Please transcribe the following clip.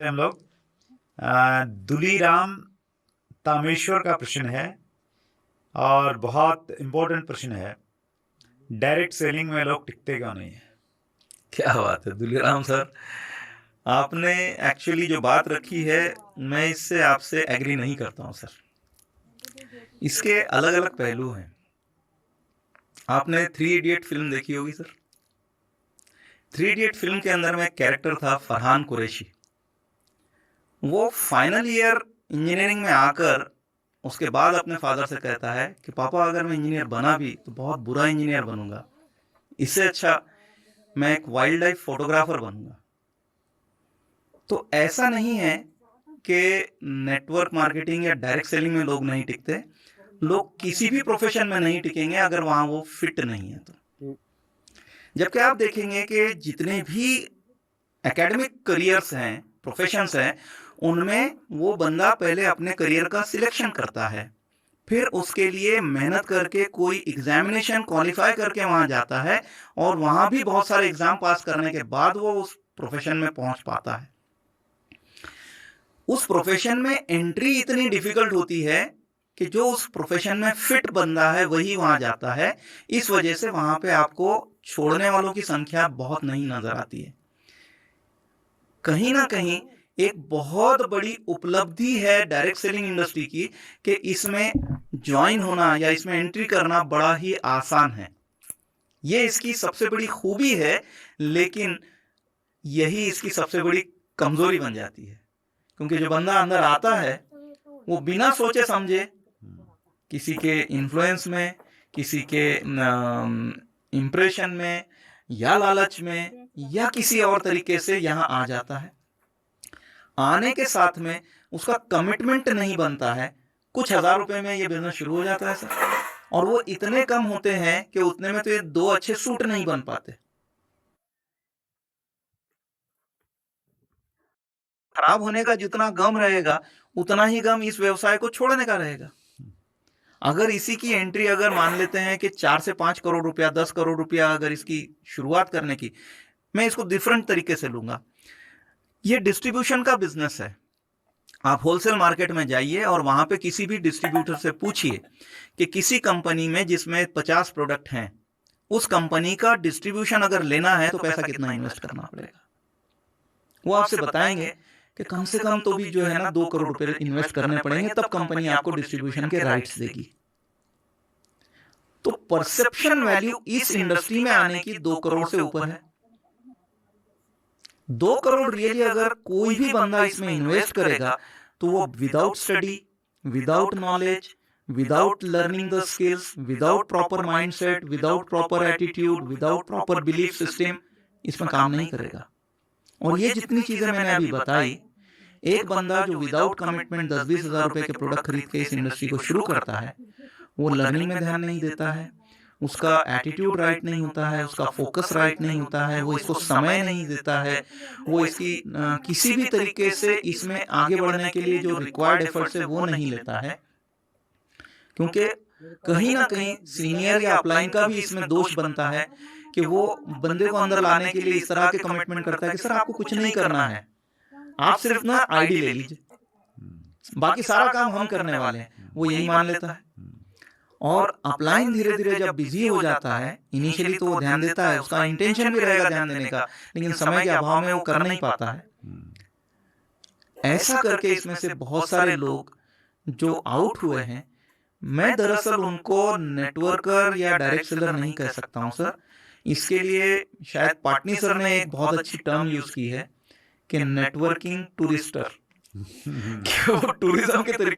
हम लोग दुलीराम तामेश्वर का प्रश्न है और बहुत इम्पोर्टेंट प्रश्न है। डायरेक्ट सेलिंग में लोग टिकते क्यों नहीं है? क्या बात है दुलीराम सर, आपने एक्चुअली जो बात रखी है मैं इससे आपसे एग्री नहीं करता हूं सर। इसके अलग अलग पहलू हैं। आपने 3 इडियट फिल्म देखी होगी सर। 3 इडियट फिल्म के अंदर में एक कैरेक्टर था फरहान कुरैशी। वो फाइनल ईयर इंजीनियरिंग में आकर उसके बाद अपने फादर से कहता है कि पापा अगर मैं इंजीनियर बना भी तो बहुत बुरा इंजीनियर बनूंगा, इससे अच्छा मैं एक वाइल्ड लाइफ फोटोग्राफर बनूंगा। तो ऐसा नहीं है कि नेटवर्क मार्केटिंग या डायरेक्ट सेलिंग में लोग नहीं टिकते। लोग किसी भी प्रोफेशन में नहीं टिकेंगे अगर वहां वो फिट नहीं है तो। जबकि आप देखेंगे कि जितने भी एकेडमिक करियर्स हैं, प्रोफेशंस हैं, उनमें वो बंदा पहले अपने करियर का सिलेक्शन करता है, फिर उसके लिए मेहनत करके कोई एग्जामिनेशन क्वालिफाई करके वहां जाता है और वहां भी बहुत सारे एग्जाम पास करने के बाद वो उस प्रोफेशन में पहुंच पाता है। उस प्रोफेशन में एंट्री इतनी डिफिकल्ट होती है कि जो उस प्रोफेशन में फिट बंदा है वही वहां जाता है। इस वजह से वहां पे आपको छोड़ने वालों की संख्या बहुत नहीं नजर आती है। कहीं ना कहीं एक बहुत बड़ी उपलब्धि है डायरेक्ट सेलिंग इंडस्ट्री की कि इसमें ज्वाइन होना या इसमें एंट्री करना बड़ा ही आसान है। ये इसकी सबसे बड़ी खूबी है, लेकिन यही इसकी सबसे बड़ी कमजोरी बन जाती है। क्योंकि जो बंदा अंदर आता है वो बिना सोचे समझे किसी के इन्फ्लुएंस में, किसी के इम्प्रेशन में या लालच में या किसी और तरीके से यहां आ जाता है। आने के साथ में उसका कमिटमेंट नहीं बनता है। कुछ हजार रुपए में ये बिजनेस शुरू हो जाता है सर, और वो इतने कम होते हैं कि उतने में तो ये 2 अच्छे सूट नहीं बन पाते। खराब होने का जितना गम रहेगा उतना ही गम इस व्यवसाय को छोड़ने का रहेगा। अगर इसी की एंट्री अगर मान लेते हैं कि 4 से 5 करोड़ रुपया, 10 करोड़ रुपया अगर इसकी शुरुआत करने की, मैं इसको डिफरेंट तरीके से लूंगा। ये डिस्ट्रीब्यूशन का बिजनेस है। आप होलसेल मार्केट में जाइए और वहां पे किसी भी डिस्ट्रीब्यूटर से पूछिए कि किसी कंपनी में जिसमें 50 प्रोडक्ट हैं, उस कंपनी का डिस्ट्रीब्यूशन अगर लेना है तो पैसा कितना इन्वेस्ट करना पड़ेगा। वो आपसे बताएंगे कि कम से कम तो भी जो है ना 2 करोड़ रुपए इन्वेस्ट करने पड़ेंगे, तब कंपनी आपको डिस्ट्रीब्यूशन के राइट्स देगी। तो परसेप्शन वैल्यू इस इंडस्ट्री में आने की 2 करोड़ से ऊपर है। 2 करोड़ रियली अगर कोई भी बंदा इसमें इन्वेस्ट करेगा तो वो without study, without knowledge, without learning the skills, without proper mindset, without proper attitude, without proper belief system इसमें काम नहीं करेगा। और ये जितनी चीजें मैंने अभी बताई, एक बंदा जो विदाउट कमिटमेंट 10-20 हजार रुपए के प्रोडक्ट खरीद के इस इंडस्ट्री को शुरू करता है, वो लर्निंग में ध्यान नहीं देता है, उसका एटीट्यूड राइट नहीं होता है, उसका फोकस राइट नहीं होता है, वो इसको समय नहीं देता है, वो इसकी किसी भी तरीके से इसमें आगे बढ़ने के लिए जो रिक्वायर्ड एफर्ट्स है वो नहीं लेता है। क्योंकि कहीं ना कहीं सीनियर या अपलाइन का भी इसमें दोष बनता है कि वो बंदे को अंदर लाने के लिए इस तरह के कमिटमेंट करता है कि सर आपको कुछ नहीं करना है, आप सिर्फ ना आईडी ले लीजिए, बाकी सारा काम हम करने वाले हैं। वो यही मान लेता है। और अपलाइन धीरे धीरे जब बिजी हो जाता है, इनिशियली तो वो ध्यान देता है, उसका इंटेंशन भी रहेगा ध्यान देने का, लेकिन समय के अभाव में वो कर नहीं पाता है। ऐसा करके इसमें से बहुत सारे लोग जो आउट हुए हैं, मैं दरअसल उनको नेटवर्कर या डायरेक्ट सेलर नहीं कह सकता हूं सर। इसके लिए शायद पाटनी सर ने एक बहुत अच्छी टर्म यूज की है कि नेटवर्किंग टूरिस्टर। कि वो टूरिज्म के तरीके